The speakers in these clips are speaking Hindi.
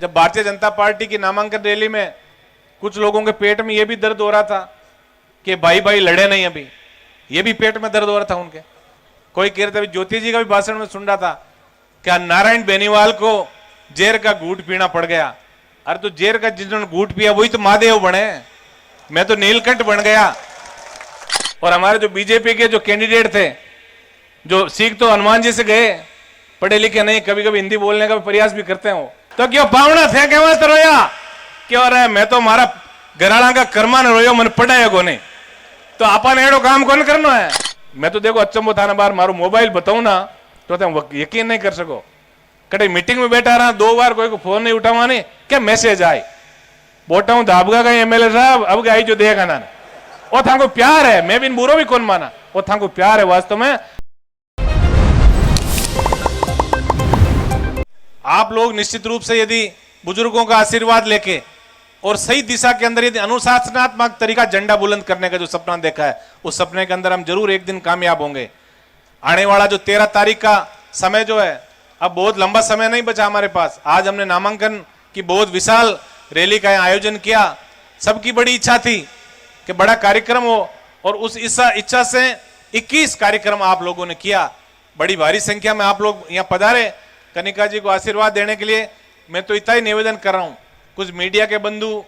जब भारतीय जनता पार्टी की नामांकन रैली में कुछ लोगों के पेट में यह भी दर्द हो रहा था कि भाई भाई लड़े नहीं, अभी ये भी पेट में दर्द हो रहा था उनके। कोई कह रहे थे, ज्योति जी का भी भाषण में सुन रहा था क्या नारायण बेनीवाल को जेर का घूट पीना पड़ गया। अरे तो जेर का जिन्होंने घूट पिया वही तो महादेव बने, मैं तो नीलकंठ बन गया। और हमारे जो बीजेपी के जो कैंडिडेट थे, जो सीख तो हनुमान जी से गए, पढ़े लिखे नहीं, कभी कभी हिंदी बोलने का प्रयास भी करते हो, तो क्यों पावना थे क्या मत रोया क्यों रहे, मैं तो हमारा घराड़ा का कर्मा ने रोयो, मैंने पढ़ाया को नहीं, तो आपने एड़ो काम कौन करना है। मैं तो देखो अचंबो थाने बार मारो मोबाइल बताऊं ना तो यकीन नहीं कर सको। कटे मीटिंग में बैठा रहा 2 बार कोई को फोन नहीं उठावा, नहीं क्या मैसेज आए, बोटा हूं दाबगा का एमएलए साहब अब गई जो देगा ना, वो था को प्यार है, मैं भी बुरो भी कौन माना, वो था को प्यार है वास्तव में। आप लोग निश्चित रूप से यदि बुजुर्गों का आशीर्वाद लेके और सही दिशा के अंदर यदि अनुशासनात्मक तरीका झंडा बुलंद करने का जो सपना देखा है, उस सपने के अंदर हम जरूर एक दिन कामयाब होंगे। आने वाला जो 13 तारीख का समय जो है, अब बहुत लंबा समय नहीं बचा हमारे पास। आज हमने नामांकन की बहुत विशाल रैली का आयोजन किया, सबकी बड़ी इच्छा थी कि बड़ा कार्यक्रम हो, और उस इच्छा से 21 कार्यक्रम आप लोगों ने किया। बड़ी भारी संख्या में आप लोग यहाँ पधारे कनिका जी को आशीर्वाद देने के लिए। मैं तो इतना ही निवेदन कर रहा हूं, कुछ मीडिया के बंधु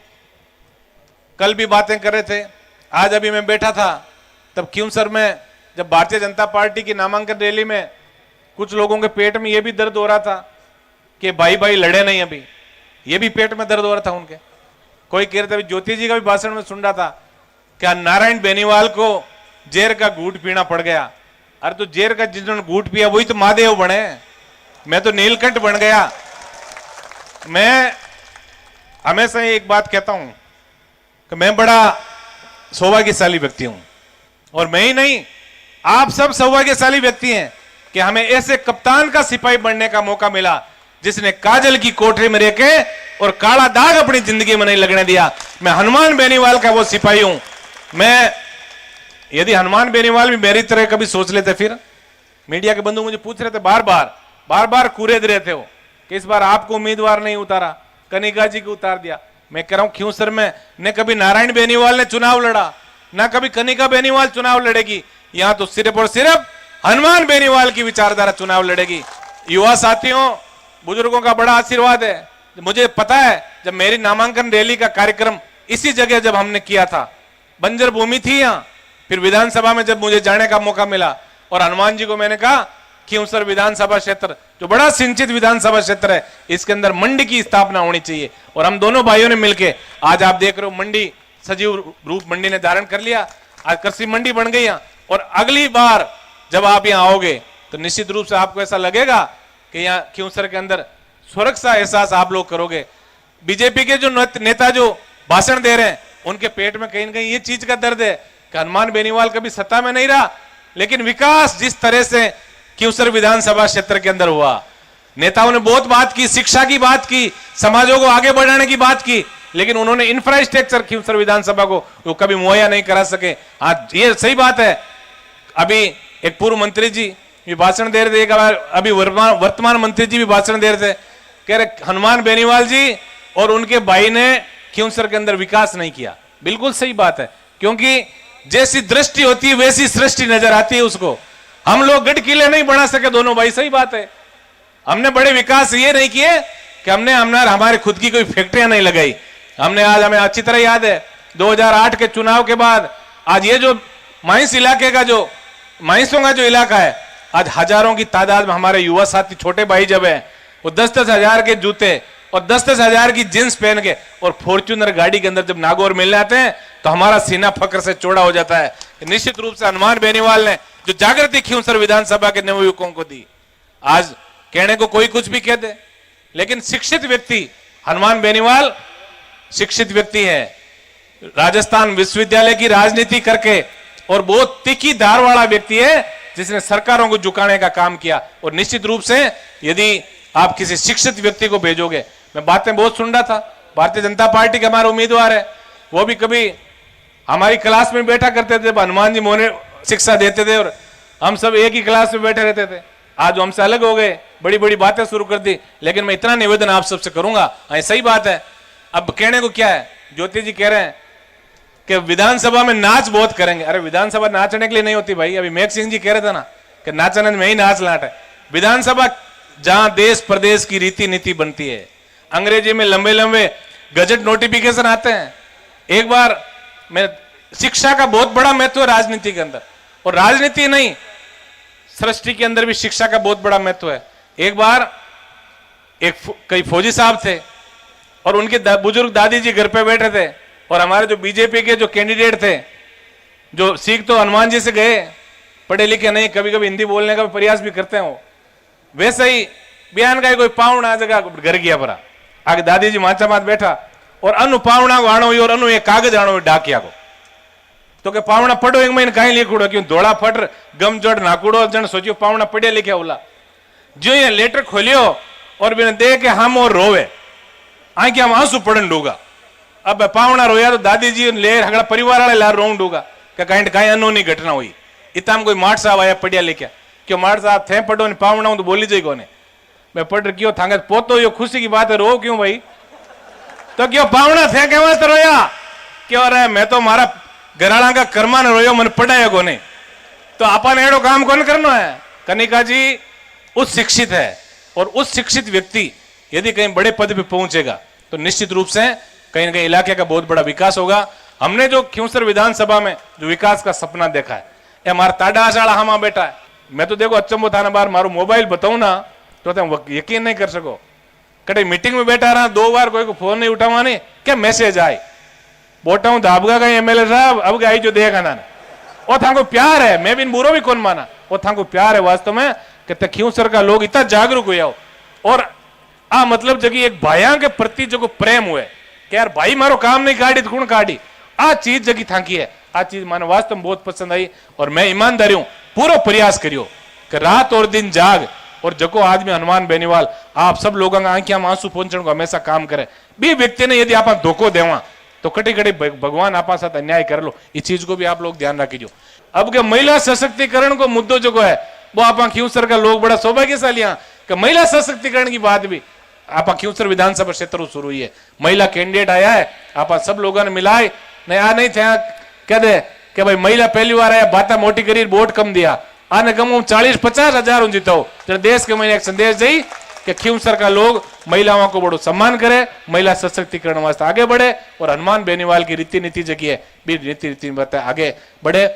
कल भी बातें कर रहे थे, आज अभी मैं बैठा था तब क्यों सर में जब भारतीय जनता पार्टी की नामांकन रैली में कुछ लोगों के पेट में यह भी दर्द हो रहा था कि भाई भाई लड़े नहीं, अभी ये भी पेट में दर्द हो रहा था उनके। कोई कह रहे थे, ज्योति जी का भी भाषण में सुन रहा था क्या नारायण बेनीवाल को जेर का घूट पीना पड़ गया। अरे तो जेर का जिन्होंने घूट पिया वही तो महादेव बने, मैं तो नीलकंठ बन गया। मैं हमेशा एक बात कहता हूं कि मैं बड़ा सौभाग्यशाली व्यक्ति हूं, और मैं ही नहीं आप सब सौभाग्यशाली व्यक्ति हैं कि हमें ऐसे कप्तान का सिपाही बनने का मौका मिला जिसने काजल की कोठरी में रह के और काला दाग अपनी जिंदगी में नहीं लगने दिया। मैं हनुमान बेनीवाल का वो सिपाही हूं। मैं यदि हनुमान बेनीवाल भी मेरी तरह कभी सोच लेते, फिर मीडिया के बंधु मुझे पूछ रहे थे बार बार कुरेद रहे थे वो कि इस बार आपको उम्मीदवार नहीं उतारा, कनिका जी को उतार दिया। मैं कह रहा हूं क्यों सर, मैं न कभी नारायण बेनीवाल ने चुनाव लड़ा, ना कभी कनिका बेनीवाल चुनाव लड़ेगी, यहां तो सिर्फ और सिर्फ हनुमान बेनीवाल की विचारधारा चुनाव लड़ेगी। युवा साथियों, बुजुर्गों का बड़ा आशीर्वाद है। मुझे पता है जब मेरी नामांकन रैली का कार्यक्रम इसी जगह जब हमने किया था, बंजर भूमि थी यहाँ, फिर विधानसभा में जब मुझे जाने का मौका मिला और हनुमान जी को मैंने कहा क्यों सर विधानसभा क्षेत्र जो बड़ा सिंचित विधानसभा क्षेत्र है, इसके अंदर मंडी की स्थापना होनी चाहिए। और हम दोनों भाइयों ने मिलकर आज आप देख रहे हो मंडी सजीव रूप मंडी ने धारण कर लिया, आज कृषि मंडी बन गई। और अगली बार जब आप यहाँ आओगे तो निश्चित रूप से आपको ऐसा लगेगा कि यहाँ क्यों सर के अंदर सुरक्षा एहसास आप लोग करोगे। बीजेपी के जो नेता जो भाषण दे रहे हैं उनके पेट में कहीं ना कहीं ये चीज का दर्द है कि हनुमान बेनीवाल कभी सत्ता में नहीं रहा, लेकिन विकास जिस तरह से क्यूसर विधानसभा क्षेत्र के अंदर हुआ, नेताओं ने बहुत बात की, शिक्षा की बात की, समाजों को आगे बढ़ाने की बात की, लेकिन उन्होंने इंफ्रास्ट्रक्चर क्यूसर विधानसभा को वो कभी मुहैया नहीं करा सके। आज ये सही बात है। अभी एक पूर्व मंत्री जी भी भाषण दे रहे थे, अभी वर्तमान मंत्री जी भी भाषण दे रहे थे, कह रहे हनुमान बेनीवाल जी और उनके भाई ने क्यूसर के अंदर विकास नहीं किया। बिल्कुल सही बात है, क्योंकि जैसी दृष्टि होती है वैसी सृष्टि नजर आती है उसको। हम लोग गढ़ किले नहीं बना सके दोनों भाई, सही बात है। हमने बड़े विकास ये नहीं किए कि हमने हमारे खुद की कोई फैक्ट्रियां नहीं लगाई। हमने आज, हमें अच्छी तरह याद है 2008 के चुनाव के बाद आज ये जो माइंस इलाके का जो माइंसों का जो इलाका है, आज हजारों की तादाद में हमारे युवा साथी छोटे भाई जब है वो 10-10 हजार के जूते और 10-10 हजार की जींस पहन के और फॉर्च्यूनर गाड़ी के अंदर जब नागौर मिलने आते हैं तो हमारा सीना फक्र से चौड़ा हो जाता है। निश्चित रूप से हनुमान बेनीवाल ने जो जागृति क्यूसर विधानसभा के नवयुवकों को दी, आज कहने को कोई कुछ भी कह दे, लेकिन शिक्षित व्यक्ति हनुमान बेनीवाल शिक्षित व्यक्ति है। राजस्थान विश्वविद्यालय की राजनीति करके और बहुत तीखी धार वाला व्यक्ति है जिसने सरकारों को झुकाने का काम किया। और निश्चित रूप से यदि आप किसी शिक्षित व्यक्ति को भेजोगे, मैं बातें बहुत सुन रहा था, भारतीय जनता पार्टी के हमारे उम्मीदवार है, वो भी कभी हमारी क्लास में बैठा करते थे, हनुमान जी मोने शिक्षा देते थे और हम सब एक ही क्लास में बैठे रहते थे। आज वो हमसे अलग हो गए, बड़ी बड़ी बातें शुरू कर दी, लेकिन मैं इतना निवेदन आप सबसे करूंगा, सही बात है। अब कहने को क्या है, ज्योति जी कह रहे हैं कि विधानसभा में नाच बहुत करेंगे। अरे विधानसभा नाचने के लिए नहीं होती भाई। अभी मेघ सिंह जी कह रहे थे ना कि नाचने में ही नाच लाट है। विधानसभा जहां देश प्रदेश की रीति नीति बनती है, अंग्रेजी में लंबे लंबे गजट नोटिफिकेशन आते हैं। एक बार मैं, शिक्षा का बहुत बड़ा महत्व है राजनीति के अंदर, और राजनीति नहीं सृष्टि के अंदर भी शिक्षा का बहुत बड़ा महत्व है। एक बार कई फौजी साहब थे और उनके बुजुर्ग दादी जी घर पे बैठे थे, और हमारे जो बीजेपी के जो कैंडिडेट थे, जो सीख तो हनुमान जी से गए, पढ़े लिखे नहीं, कभी कभी हिंदी बोलने का प्रयास भी करते हैं वो, वैसे ही बयान का कोई पावना जगह घर गया परा आगे दादी जी माचा मात बैठा और अनु पावना को आणो और अनु एक कागज आणो डाकिया को, तो के पावना पढ़ो एक महीने कहीं लिखूड़ो क्यों धोड़ा फट गम जड़ नाकूड़ो जन सोचियो पावना पढ़िया लिखा उला। जो ये लेटर खोलियो और बिना दे के हम और रोवे आंखें हम आंसू पड़न डूगा। अब पावना रोया तो दादी जी ले हगड़ा परिवार वाले ला रोंग डूगा कि कहीं अनोनी घटना हुई। इतना कोई माठ साहब आया पढ़िया लिखा क्यों माठ साहब थे पढ़ो ने पावना तो बोली जाए कोने मैं पढ़ रही क्यों थांगे पोतो यो खुशी की बात है रो क्यों भाई, तो क्यों पावना थे के वास्ते रोया क्यों रहे मैं तो मारा घराड़ा का कर्मा ने रोयो मन पढ़ाया कोने। तो आपन एड़ो काम कौन करना है। कनिका जी उस शिक्षित है और उस शिक्षित व्यक्ति यदि कहीं बड़े पद पे पहुंचेगा तो निश्चित रूप से कहीं ना कहीं इलाके का बहुत बड़ा विकास होगा। हमने जो खिंवसर विधानसभा में जो विकास का सपना देखा है, ये हमारा ताडा आशाड़ा हमा बेटा है। मैं तो देखो अचंबो थाना बार मारो मोबाइल बताऊं ना तो तुम यकीन नहीं कर सको। कटे मीटिंग में बैठा रहा 2 बार कोई को फोन नहीं उठावा नहीं क्या मैसेज आए बोटा हूं दाबगा का एमएलए साहब अब आई जो देगा ना वो थाको प्यार है। मैं भी बुरो भी कौन माना, वो थाको प्यार है वास्तव में कि खिंवसर का लोग इतना जागरूक हुआ हो और आ मतलब जगी एक भाइयों के प्रति जो प्रेम हुए कि यार भाई मारो काम नहीं काटी तो कौन काटी, आ चीज जगी थाकी है। आ चीज मानो वास्तव में बहुत पसंद आई और मैं ईमानदारी हूं पूरा प्रयास करियो कि रात और दिन जाग और जको आदमी हनुमान बेनीवाल आप सब लोगों का आंखियां आंसू पहुंचने को हमेशा काम करे। भी व्यक्ति ने यदि आप धोखो देवा तो कटी कटी भगवान आप साथ अन्याय कर लो, इस चीज को भी आप लोग ध्यान रखिए। अब के महिला सशक्तिकरण को मुद्दों जो है वो आप खिंवसर का लोग बड़ा सौभाग्यशाली कि महिला सशक्तिकरण की बात भी आप खिंवसर विधानसभा क्षेत्र शुरू हुई है। महिला कैंडिडेट आया है, आप सब लोगों ने मिलाए नहीं थे कह दे कि भाई महिला पहली बार आया बात मोटी करी वोट कम दिया आने कम 40-50 हजार जीतो तो देश के मैंने एक संदेश दी कि खिंवसर का लोग महिलाओं को बड़ो सम्मान करे, महिला सशक्तिकरण वास्ते आगे बढ़े और हनुमान बेनीवाल की रीति नीति जगी है भी रीति नीति आगे बढ़े।